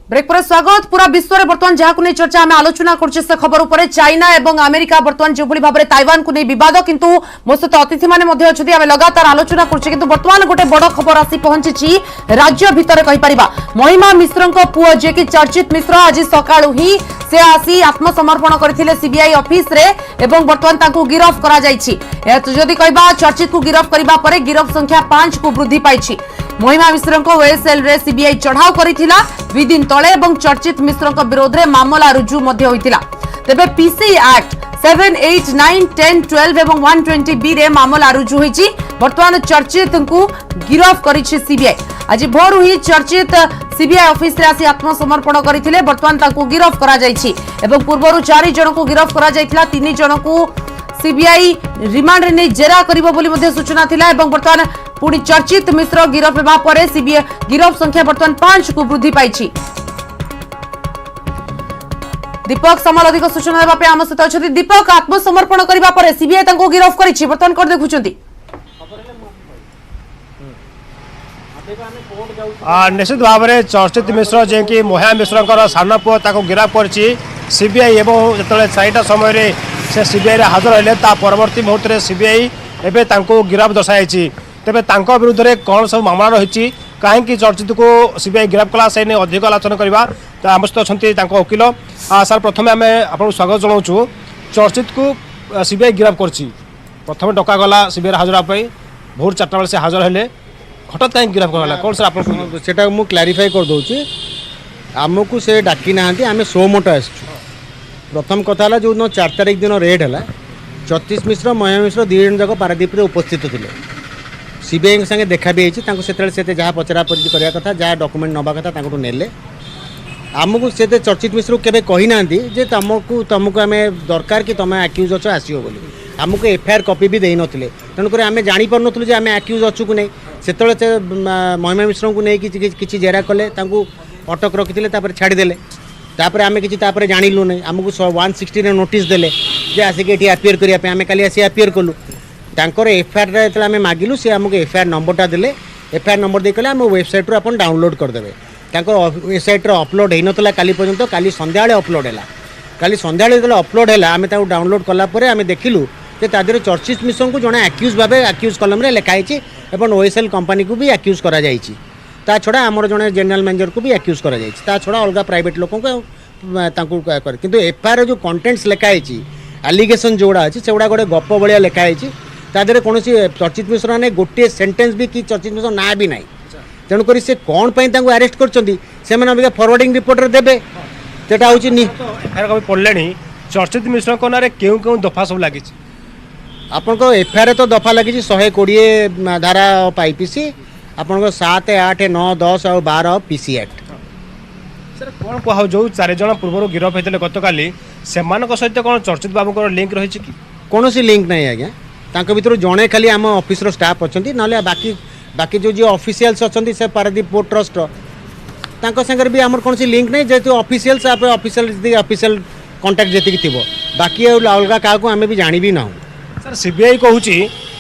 Break पर स्वागत। पूरा विश्व में बर्तमान जहाँ को नहीं चर्चा आम आलोचना करछे से खबर उपर चाइना और अमेरिका बर्तमान जो भाव में ताइवान को नहीं विवाद किंतु मो सहित अतिथि मैंने आम लगातार आलोचना करछे किंतु बर्तमान गोटे बड़ खबर आसी पहुंची राज्य भितर कहीपर महिमा मिश्र पुओ जे कि चर्चित मिश्र आज सकाळु ही से आसी आत्मसमर्पण करथिले सीबीआई ऑफिस रे एवं बर्तमान ताकू गिरफ करा जायछि। जदि कहबा चर्चित को गिरफ करिबा परे गिरफ संख्या 5 को वृद्धि पाइछि। महिमा मिश्र को ओएसएल रे सीबीआई चढ़ाव करिथिला 2 दिन तले एवं चर्चित मिश्र विरोध में मामला रुजु मध्य होइतिला। तेबे पीसी एक्ट 7, 8, 9, 10, 12 एवं 120 बी रे मामला रुजु होइछि। वर्तमान चर्चित को गिरफ करिछि सीबीआई। आज भोर ही चर्चित सीबीआई ऑफिस रे आसी आत्मसमर्पण करथिले। वर्तमान ताकू गिरफ करा जायछि एवं पूर्वरु 4 जन को गिरफ करा जायतिला। 3 जन को सीबीआई रिमांड रे नै जेरा करिवो बोली मध्ये सूचना थिला एवं वर्तमान पुणी चर्चित मिश्र गिरफ हेबा परे सीबीआई गिरफ संख्या वर्तमान 5 को वृद्धि पाइछि। दीपक समाल अधिक सूचना देबा पे आम सहित अछि। दीपक आत्मसमर्पण करिबा परे सीबीआई तांको गिरफ करिछि वर्तमान कर देखुछंती। निश्चित भाव में चर्चित मिश्र जे कि महिमा मिश्र सान पुओ गिरफ कर सीबीआई एवं जो 4टा समय से सीबीआई हाजर हेले परवर्ती मुहूर्त में सीबीआई एवं गिरफ दर्शाई। तेरे विरुद्ध में कौन सब मामला रही कहीं चर्चित को सीबीआई गिरफ कला से अधिक आलोचना करवा आम सहित अच्छा वकिल सर प्रथम आम आप स्वागत जनाऊँ। चर्चित को सीबीआई गिरफ कर प्रथम डकागला सीबीआई हाजर होगा भोर 4टा बेले से हाजर हेले हठात कहीं गिरफ कराला कौन सर आप क्लारिफाई कर दूसरी आमको से डाकी ना आम सो मोट आस प्रथम कथा जो दिन 4 तारिख दिन रेड है चर्चित मिश्र महिमा मिश्र 2 जन जाक पारादीप उपस्थित थे। सीबीआई संगे देखा भी होती जहाँ पचरा पचरी करने कथा जहाँ डॉक्यूमेंट नवा कथा नेले आमको से चर्चित मिश्र को केबे कही ना जे तुमको आम दरकार कि तुम आक्यूज अच्छ आसो बोली आमको एफआईआर कॉपी भी दे नथिले तेणुकर आम जापरूँ जे आम आक्यूज अच्छु को नहीं से महिमा मिश्र को नहीं कि जेरा कले अटक रखी छाड़देले आम कि जानलु नहीं आमको 160 नोटिस देले जे आसिक ये आपियर करने आम काली आसी आपियर कलु तांकर एफआईआर जो आम मागिलु सी आमको एफआईआर नंबरटा देले एफआईआर नंबर दे कहले आम वेबसाइट आप डाउनलोड करदे वेबसाइट अपलोड हो नाला काली पर्यंत काली संध्या अपलोड है काली संध्या जो अपलोड है आम डाउनलोड कलापर आम देखिलु जे तादेह चर्चित मिश्र को जड़े आक्यूज भाव आक्यूज कलम लिखाई और ओएसएल कंपनी को भी आक्यूज करा जायछि। ता छड़ा आमर जड़े जनरल मैनेजर को भी आक्यूज करा जायछि। ता छड़ा अलग प्राइवेट लोक किंतु एफआईआर जो कंटेंट्स लिखाई एलिगेशन जोड़ा अच्छी से गोटे गप भाया लिखाई तादेह कौन चर्चित मिश्र ने गोटे सेंटेंस भी कि चर्चित मिश्र ना भी ना तेणुक से कौन पर अरेस्ट कर फरवर्डिंग रिपोर्ट देवे सेटा हूँ पढ़ले चर्चित मिश्र को ना क्यों दफा सब लगी आपन एफआईआर तो दफा लगी 120 धारा ऑफ आईपीसी आपन 7, 8, 9, 10 और 12 पीसी एक्ट। सर कौन कह जो 4 जन पूर्व गिरफ होते गत काली सहित कौन चर्चित बाबू लिंक रही कि कौन लिंक नहीं आज्ञा भर जड़े खाली आम ऑफिस स्टाफ अच्छा ना बाकी बाकी जो ऑफिशियल्स अच्छा से पारादीप पोर्ट ट्रस्ट सागर भी आम कौन लिंक नहीं जेहतु ऑफिशियल्स ऑफिशियल कांटेक्ट जी थी बाकी अलग क्या आम भी जानी भी ना। सर सीबीआई कहूँ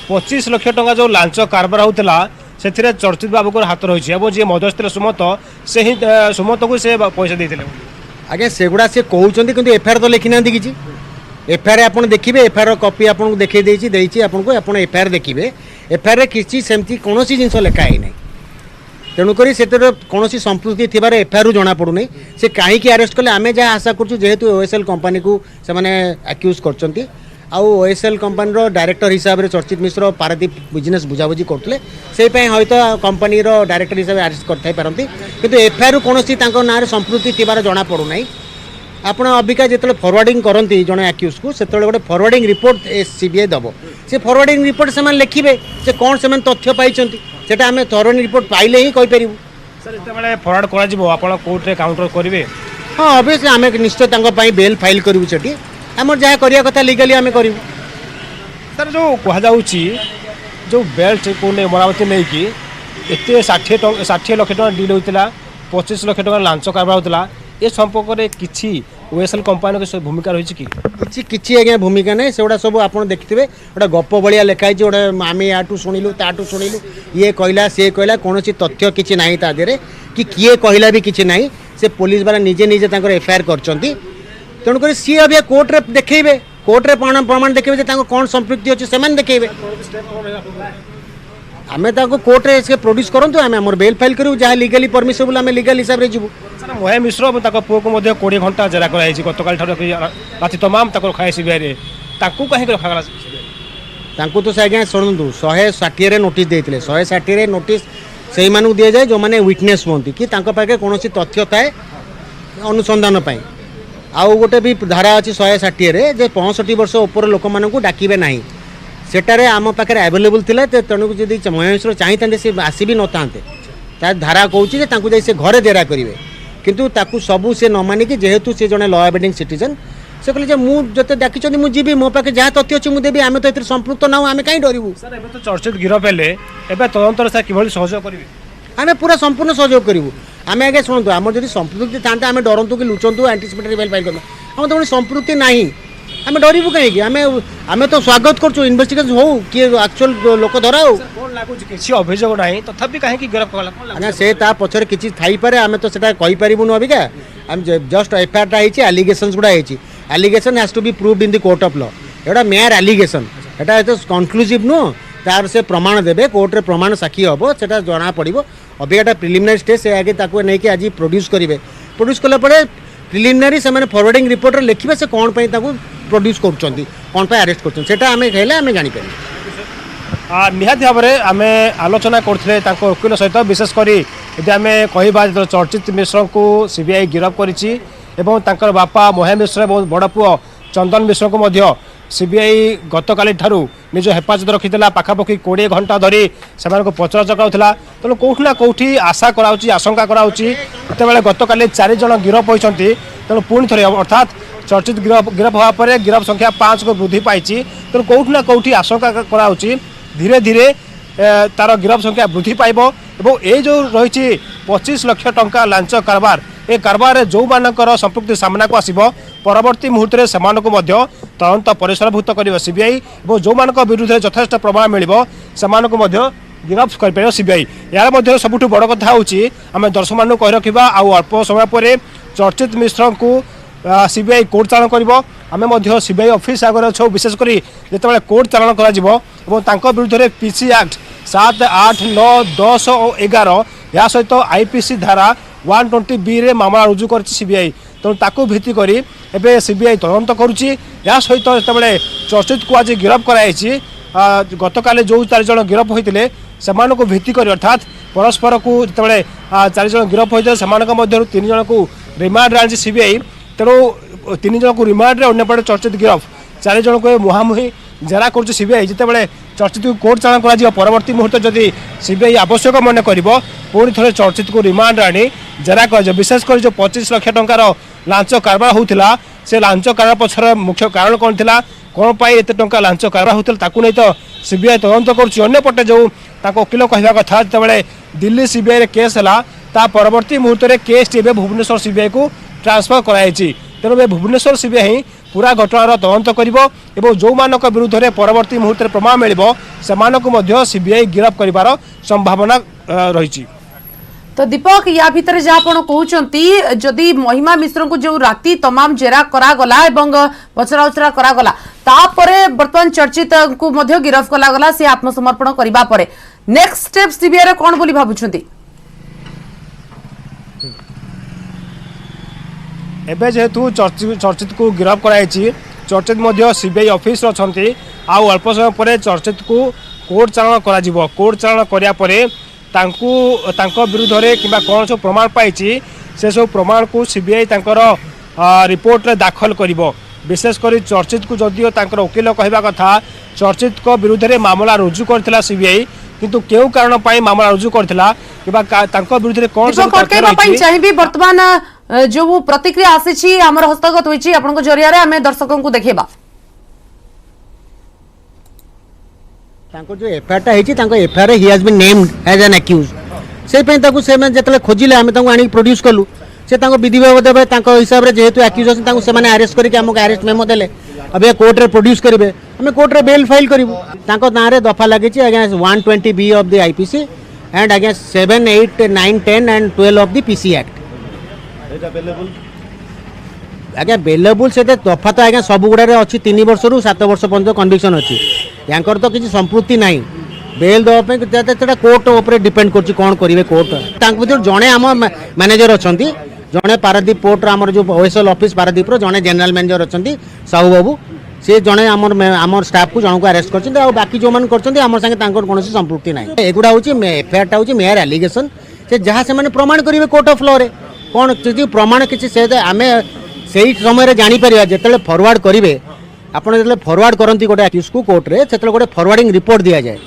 25 लाख टंका जो लांच कारबार होता से चर्चित बाबू को हाथ रही है जी मध्यस्थ सुमत से ही सुमत को से पैसा देते आज्ञा सेगुड़ा से कहते कि एफआईआर तो लिखी ना कि एफआईआर आप देखिए एफआईआर कॉपी आपको देखी आपको एफआईआर देखिए एफआईआर किसी सेमती कौन जिन लिखाई ना तेणुक से कौन संपृक्ति थी एफआईआर जना पड़ूना से कहीं अरेस्ट कले आम जहाँ आशा करेतु ओएसएल कंपनी को से आक्यूज कर ओएसएल कंपनी डायरेक्टर हिसाब से चर्चित मिश्र पारादीप बिजनेस बुझाबुझी करते से हयत कंपनी डायरेक्टर हिसाब से अरेस्ट करते पारती किंतु एफआईआर कौन ना संपृक्ति थी जना पड़ूना आप अबिका जो फरवर्डिंग करती जड़े आक्यूज को से गोटे फरवर्डिंग रिपोर्ट सीबीआई दब से फरवर्डिंग रिपोर्ट से लिखे से कौन से तथ्य पाई सेटा आम फरवर्डिंग रिपोर्ट पाइले ही कहीपर। सर जो फरवर्ड कोर्टे काउंटर करेंगे हाँ ऑब्वियसली आम निश्चय बेल फाइल करूँ से आम जहाँ करने कथा लीगली आम करूँ। सर जो कहुच्छी जो बेल्ट को मरामती नहीं कि एत 60 लाख टका डील होता 25 लाख टका लांच कारबार होता ए संपर्क में किसी ओएसएल कंपनी की भूमिका रही कि आज्ञा भूमिका नहीं से सब आप देखिए गोटे गप भाया लिखाई गोटे आम या शुणिलु ताठू शुणिलु ये कहला सी कहला कौन तथ्य किसी ना कि किए कहला भी किसी ना से पुलिस वाला निजे निजे एफआईआर करछंती तेणुक सी अभी कोर्टे देखेबे कोर्टे प्रमाण देखेबे कौन संपृक्ति अच्छे से देखेबे आमे कोर्टे से प्रोड्यूस करंतु आमे हमर बेल फाइल करू जहाँ लीगली परमिसेबल आमे लीगल हिसाब रे जीवु महेश मिश्र और पुओ को 20 घंटा जेरा कराई गतकाल राति तमाम खाए सीबीआई कहीं रखा तांकु तो से आज्ञा शुणु 160 नोटिस देते 160 नोटिस से मानू दि जाए जो मैंने विटनेस हमें कि पाखे कौन तथ्य थाए अनुसंधान पाई आउ गोटे भी धारा अच्छी 160 रे जे 65 वर्ष ऊपर लोक मानू डाकिबे नहीं सेटारे आम पाखे आवेलेबल थिला तेणुक जदि महेश चाहिए सी आसी भी नता धारा कहूँ से घरे जेरा करेंगे किंतु ताकू सबू से न मानिकी जेहेतु से जड़े लॉ अबेडिंग सिटीजन से कहले मुझे डाकी मुझे जीवी मो पाखे जहाँ तथ्य अच्छी मुझे देवी आम तो ये संपृक्त ना आम कहीं डरबू सर एबे तो चर्चित गिरफ हेले एबे तदंतर से किभली सहयोग करिवे आम पूरा संपूर्ण सहयोग करूँ आम आगे शुणु आम जब संपृक्ति था आम डरतु कि लुचंतु एंटीसिपेटरी बेल फाइल करना आम तो संपृक्ति ना आम डरबू कहीं आम तो स्वागत करूँ इन्वेस्टिगेशन हो कि एक्चुअल लोक धरा हो किसी अभियोग नहीं तथापि कहीं गिरफ कला आज्ञा से पछरे किसी थाई पारे आम तो सेटा कहि परिबुनु अबिका आम जस्ट एफआईआर टा एलिगेशंस गुड़ा allegation has to be proved in the court of law एटा मेयर एलिगेशन एटा तो कनक्लूसिव नो तार से प्रमाण देबे कोर्ट रे प्रमाण साक्षी हबो सेटा जना पड़िबो अभी एटा प्रिलिमिनरी स्टेज से आगे ताको नै कि आज प्रोड्यूस करिवे प्रोड्यूस कला परे प्रिलिमिनरी से माने फॉरवर्डिंग रिपोर्ट रे लिखिबे से कोन पई ताको प्रोड्यूस करछंती कोन पई अरेस्ट करछन सेटा आमे कहले आमे जानि पारि निहाती भाव में आम आलोचना करते वकिल सहित विशेषकर यदि आम कह चर्चित मिश्र को सीबीआई गिरफ्त कर बापा महेश मिश्र और बड़ पुओ चंदन मिश्र को सीबीआई गतकाली निज हेफाजत रखी पाखापाखि 20 घंटा धरी से पचरा चकाउला तेणु कौटना कौटी आशा कराऊँच आशंका कराऊँच गतकाली 4 जन गिरफ होती तेणु पुणी थे अर्थात चर्चित गिरफ होगापर गिरफ संख्या 5 को वृद्धि पाई तेणु कौटना कौटी आशंका कराऊँच धीरे धीरे तार गिरफ संख्या वृद्धि पाइब और ये जो रही 25 लाख टंका लांच कारबार ए कारबार जो मानकर संपृक्ति सामना को आसिब परवर्ती मुहूर्त में से तदंत परिसरभुक्त कर सीबीआई और जो मान विरुद्ध यथेष्ट प्रमाण मिल गिरफ्त कर सीबीआई यार सबुठ बड़ कथा आम दर्शक मान कही रखा अल्प समय पर चर्चित मिश्र को सीबीआई कोर्ट चालाण कर सीबीआई ऑफिस आगे अच्छे विशेषकर जिते कोर्ट चालाण कर विरुद्ध पीसी एक्ट 7, 8, 9, 10 और 11 या सहित आईपीसी धारा 120B रे मामला रुजु कर सीबीआई तेणु ताकू भित्ति करी एबे सीबीआई तदंत करुच्ची या सहित जिते चर्चित को आज गिरफ्त कराई गतकाले जो 4 जन गिरफ्त होते से भित्ति कर अर्थात परस्पर को जिते 4 जन गिरफ्त होते से 3 जन को रिमांड आनी सीबीआई तेणु 3 जन को रिमांड अंपटे चर्चित गिरफ्त 4 जन को मुहांमुही जेरा कर सीबीआई जिते चर्चित को कोर्ट चालाण कर परवर्ती मुहूर्त जदि सीबीआई आवश्यक मन कर पुणी थे चर्चित को रिमांड आनी जेरा कर विशेषकर जो 25 लाख टंकार लांच कारबार होता से लांच कारबार पछर मुख्य कारण कौन था कौन पाई एत टंका लांच कारबार होता नहीं तो सीबीआई तदंत करपटे जो वकिल कहवा कथा जिते दिल्ली सीबीआई केस है परवर्ती मुहूर्त में केस टी भुवनेश्वर सीबीआई को ट्रांसफर कराई तेणु भुवनेश्वर सीबीआई पूरा घटनार तदंत कर जो मानक विरुद्ध में परवर्ती मुहूर्त में प्रमाण मिल सीबीआई गिरफ्त कर संभावना रही। तो दीपक या भितर जहाँ आप कहते जदि महिमा मिश्र को जो राति तमाम जेरा करागला एवं पचरा उचरा करागला तापरे वर्तमान चर्चित को गिरफ्त करागला से आत्मसमर्पण करबा परे नेक्स्ट स्टेप सीबीआई कौन बोली भाबुछंती एबे जेहेतु चर्चित को गिरफ्त कराई चर्चित सीबीआई ऑफिस अच्छी आउ अल्प समय पर चर्चित को कोर्ट चालाण करा कोर्ट चालाण करिया परे तांको विरुद्ध में कि कौन सब प्रमाण पाई से सब प्रमाण को सीबीआई रिपोर्ट रे दाखल करिवो विशेषकर चर्चित को जदियो तांकर वकील कहवा कथा चर्चित को विरुद्ध में मामला रुजु करथिला सीबीआई किंतु केउ कारण पाई मामला रुजु करथिला किबा तांको विरुद्ध में कौन सब तथ्य रही चाहिए वर्तमान जो प्रतिक्रिया आसी हमर हस्तगत होईची आपनको जरिया रे हमें दर्शकों को देखेबा तांको जो एफआईआर होती एफआईआर ही has been named as an accused से जो खोजिले आम आनी प्रोड्यूस कलु से विधि बाबद हिसाब से जेहेतु अक्यूज अच्छे अरेस्ट करके अरेस्ट मेमो देले अब कोर्ट रे प्रोड्यूस करेंगे आम कोर्ट रे बेल फाइल करूँ ना रे दफा लगी आज्ञा 120B of the IPC and आज्ञा 7, 8, 9, 10 and 12 of the PC act आज्ञा बेलेबुल से दफा तो आज्ञा सब गुड़े अच्छी 3 वर्ष रु 7 वर्ष पर्यटन कन्विक्शन अच्छी यांकर तो किसी संपृक्ति ना बेल देवाई कोर्ट उपर डिपेंड कर कौन करेंगे कोर्ट जड़े आम मैनेजर अच्छा जड़े पारादीप पोर्ट आमर जो ओएसएल ऑफिस पारादीप जड़े जनरल मैनेजर अच्छा साहू बाबू सी जड़े आम स्टाफ को जनक अरेस्ट कर बाकी जो मैंने कर कौन संपृक्ति ना एगुड़ा हूँ एफआईआर हूँ मेयर एलिगेशन से जहाँ से प्रमाण करेंगे कोर्ट ऑफ लॉ रे कौन प्रमाण किसी आम से समय जापर जिते फरवर्ड करेंगे आपड़ जो फरवर्ड करती गोटे अक्यूज को कोर्ट रे से गोटे फरवर्डिंग रिपोर्ट दि जाए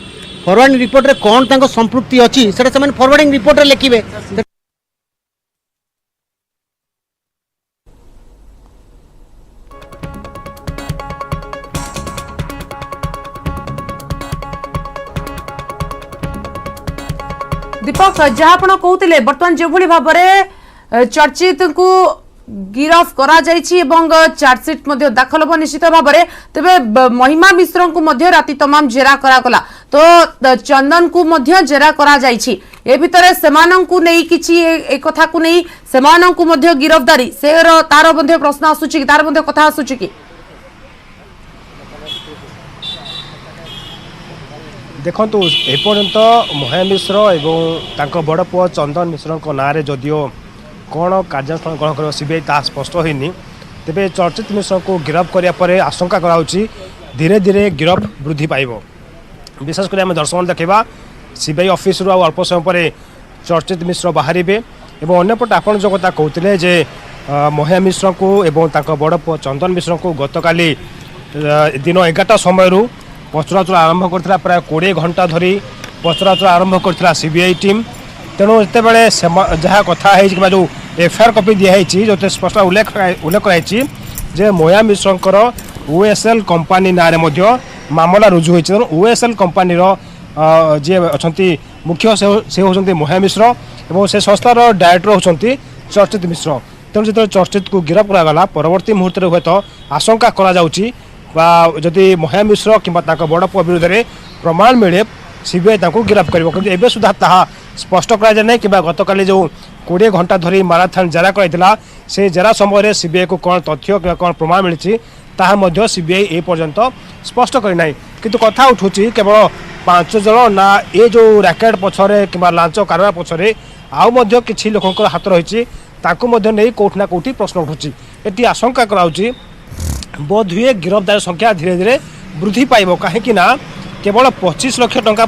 फरवर्डिंग रिपोर्ट रे कौन तांको संपृक्ति अच्छी से फरवर्डिंग रिपोर्ट रे लिखिबे। दीपक जहाँ आप कहते बर्तमान जो भाव में चर्चित को गिरफ करा जायछि एवं चार्जसीट दाखल हो निश्चित भाव में तेरे महिमा मिश्र को राति तमाम जेरा करागला तो चंदन को जेरा करा जायछि ए भितर सेमानंकु नहीं किछि ए कथा को नहीं सेमानंकु गिरफ्तारी से तार प्रश्न आसुछि कि तार कथा आसुछि कि देखंतु एपर्यंत महा मिश्र एवं बड़ पुओ चंदन मिश्र नाँ जदिओ कौन कार्यानुष्ठान ग्रहण कर सीबीआई ता स्पष्ट होनी तेरे चर्चित मिश्र को गिरफ्त करने आशंका कराउछि धीरे धीरे गिरफ्त वृद्धि पाइब विशेषकर आम दर्शक देखा सीबीआई ऑफिस अल्प समय पर चर्चित मिश्र बाहर और अंपटे आप जो कथा कहते जे महा मिश्र को एवं बड़ पुओ चंदन मिश्र को गतकाली दिन 11टा समय पचराचुरा आरंभ करथिला प्राय 20 घंटा धरी पचराचुरा आरंभ करथिला सीबीआई टीम तेणु जितेबाला जहाँ कथा है जो एफआईआर कॉपी दिखाई जो स्पष्ट उल्लेख कराई जे महा मिश्र ओएसएल कंपनी नाँ मामला रुजु होती ओएसएल कंपनी जी अच्छा मुख्य से होती महा मिश्र और से संस्थार डायरेक्टर होती चर्चित मिश्र तेणु जो चर्चित को गिरफ्त करागला परवर्ती मुहूर्त हुए तो आशंका करी महा मिश्र कि बड़ पुओ विरोध में प्रमाण मिले सीबीआई गिरफ्त कर सुधा ताहा स्पष्ट कराए कि गतकाली जो 20 घंटा धरी माराथन जेरा कराइला से जेरा समय सीबीआई को कौन तथ्य कि कौन प्रमाण मिली ताहा सीबीआई ए पर्यंत स्पष्ट करना किंतु कथा उठू केवल 5 जन ना ये जो रैकेट पछरे कि लांच कारबार पछरे आउ किसी लोक हाथ रही नहीं कौटना कौटी प्रश्न उठू ये आशंका कराउछि बोध हुए गिरफ्तार संख्या धीरे धीरे वृद्धि पाइब कहीं केवल 25 लाख टंका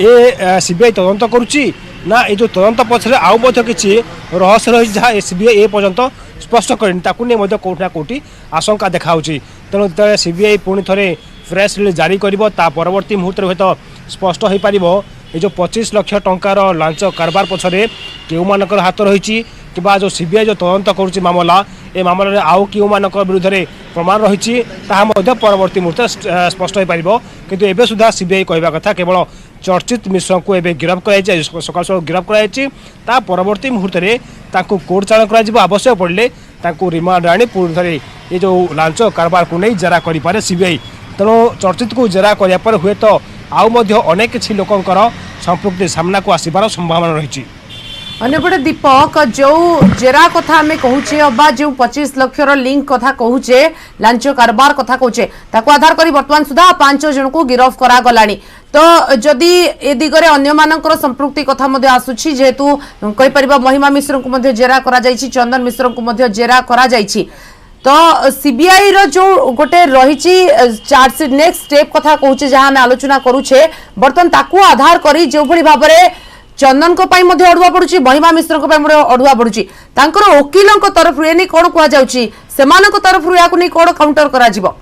ए सीबीआई तदंत करुच्ची ना ये जो तदंत पछरे आउ किसी रहस्य रही जहाँ सीबीआई ए पर्यंत स्पष्ट करनी कौटना कौटी आशंका देखा तेणु जो सीबीआई पुणी थे प्रेस रिलीज जारी कर परवर्ती मुहूर्त हुए तो स्पष्ट हो पार ये जो 25 लाख टंकार लांच कारबार पछरे केउ मानकर हाथ रही कि जो सीबीआई जो तदंत करुच्ची मामला ए मामला आउ केउ मानकर विरुद्ध में प्रमाण रही परवर्ती मुहूर्त स्पष्ट हो पार किंतु एबे सुधा सीबीआई कहवा कथा केवल चर्चित मिश्र को एबे गिरफ्त कराई सकाल सकाल गिरफ्त कराई परवर्ती मुहूर्त में कोर्ट चालान कर आवश्यक पड़े रिमांड आनी पुणी थे ये जो लांच कारबार को नहीं जेरा करे सीबीआई तेणु चर्चित को जेरा कराया हुए तो आउ अनेक किसी लोकंकर संपृक्ति सामना को आसबार संभावना रही अन्यपटे दीपक जो जेरा कथा आम कहूचे अबा जो 25 लाख लिंक कथा कहूचे लांच कारबार कथा कहूचे ताको आधार करी वर्तमान सुधा 5 जन को गिरफ्त करा गलानी तो जदि ए दिगरे अन्य मानकर संपृक्ति कथा मध्ये आसुछि जेहेतु कहि परिबा महिमा मिश्र को मध्ये जेरा करा जायछि चंदन मिश्र को मध्ये जेरा करा जायछि तो सीबीआई रो जो गोटे रहिछि चार्जशीट नेक्स्ट स्टेप कथा कहूचे जहां हम आलोचना करूछे बर्तन ताको आधार करी जो भली भाबरे चंदन को पाई मध्ये अडुआ पडुछि महिमा मिश्र को पाई मध्ये अडुआ पडुछि तांकर वकीलक तरफ रे नै कोन कुआ जाउछि सेमानक तरफ रे याकु नै कोन काउंटर करा जिवो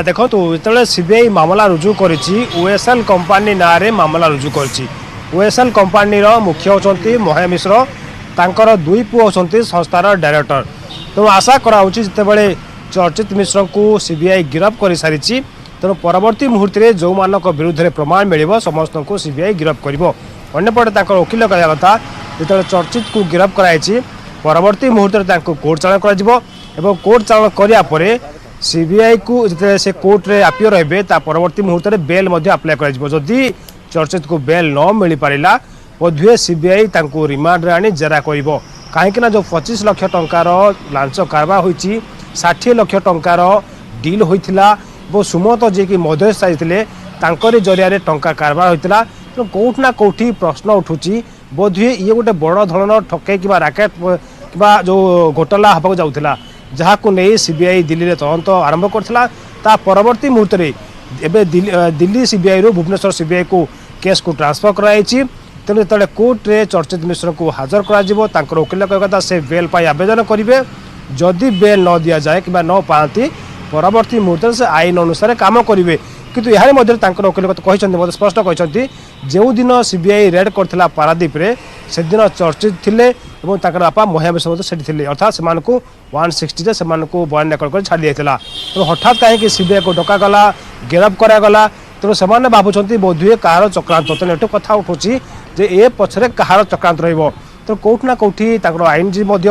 देखो जो सीबीआई मामला रुजु करिछि ओएसएल कंपनी नारे मामला रुजु करिछि ओएसएल कंपनी मुख्य होचंती महा मिश्र तांकर दुई पुओ होचंती संस्थार डायरेक्टर तो आशा कराउछि जितेबाला चर्चित मिश्र को सीबीआई गिरफ्त कर सारी तेणु परवर्ती मुहूर्त में जो मानक विरुद्ध में प्रमाण मिले समस्त को सीबीआई गिरफ्त करपटे वकिल कहवा कथा जो चर्चित को गिरफ्त कराई परवर्ती मुहूर्त में कोर्ट चालान कर कोर्ट चालान करापर सीबीआई को जिते से कोर्ट रे आपियर रहे परवर्ती मुहूर्त में बेल अप्लाई कर चर्चित को बेल न मिल पारा बोधे सीबीआई रिमांड आनी जेरा कर कहीं जो 25 लाख टंकार लांच कारबार होती 60 लाख टंकार डील होता सुमंत जी की मध्यस्थ आते जरिया टंका कारबार होता तो कौटना कौटी प्रश्न उठुची बोधे ये गोटे बड़ धरण ठकई कि राकेट कि जो घोटाला हाँ जाऊला जहाँ को नहीं सीबीआई दिल्ली में तदंत आरंभ करता परवर्ती मुहूर्त में एवं दिल्ली सीबीआई रू भुवनेश्वर सीबीआई को केस को ट्रांसफर कराई तेणु जो कोर्ट रे चर्चित मिश्र को हाजर कर वकिल कहता से बेल पर आवेदन करेंगे जदि बेल न दि जाए कि न पाती परवर्ती मुहूर्त से आईन अनुसार काम करेंगे किंतु यार मध्य वकिल कहते स्पष्ट कहते जो दिन सीबीआई रेड करता पारादीप रे से दिन चर्चित थे बापा महिला मिश्र से अर्थात से 160 से बयान रेकर्ड कर छाड़ी जाता तो हठात कहीं सीबीआई को डकागला गिरफ्त करागला तेणु से भावुं बोधे कहार चक्रांत तेणु एटू कथा उठूँ जे ए पछरे कहार चक्रांत तो कौटना कौटी आईनजीवी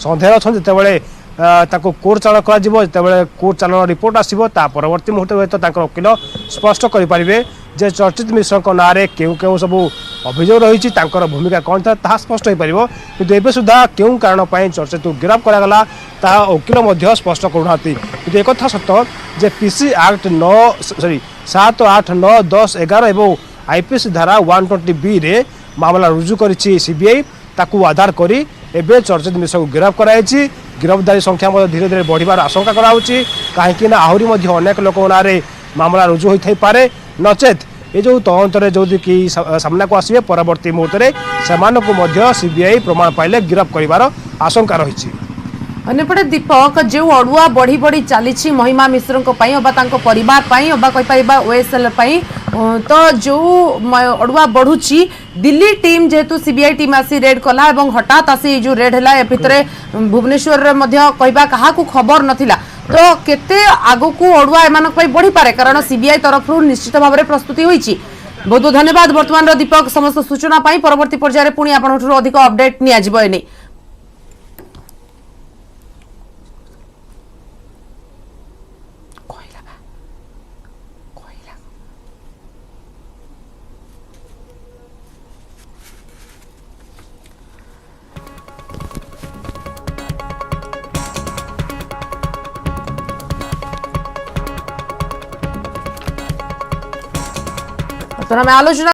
सन्देह अच्छा जिते कोर्ट चालान कर कोर्ट चालान रिपोर्ट आसो परवर्ती मुहूर्त हे वकिल स्पष्ट करेंगे जे चर्चित मिश्र ना क्यों क्यों सब अभियोग रही भूमिका कौन था स्पष्ट हो पार कि एवं सुधा क्यों कारण चर्चित को गिरफ्त करागला वकिल स्पष्ट करूना कि एक सत जे पीसी एक्ट 7, 8, 9, 10, 11 और आईपीसी धारा 120B रे मामला रुजु करिछि सीबीआई ताकू आधार करी एबे चर्चित मिश्र को गिरफ्त कराई गिरफ्तारी संख्या धीरे धीरे बढ़िबार आशंका कराउछि कहीं आहरी अनेक लोक नारे मामला रुजु होई पारे नचेत ये जो तदंतर जो कि सामना को आसवे परवर्ती मुहूर्त में सीबीआई प्रमाण पाइले गिरफ्त कर आशंका रही अन्यपटे दीपक जो अड़ुआ बढ़ी बढ़ी चली महिमा मिश्र परिवार ओएसएल तो जो अड़ुआ बढ़ुची दिल्ली टीम जेहेतु सीबीआई टीम आसी रेड कला और हठात आसी जो रेड है भितर भुवनेश्वर कहवा क्या खबर नथिला तो केते आगो को अड़ुआ एम बढ़ी पारे कारण सीबीआई तरफ निश्चित भाव में प्रस्तुति होती बहुत बहुत धन्यवाद वर्तमान दीपक समस्त सूचना परवर्ती पर्यायर पुणी आपंठ अधिक अपडेट नि आलोचना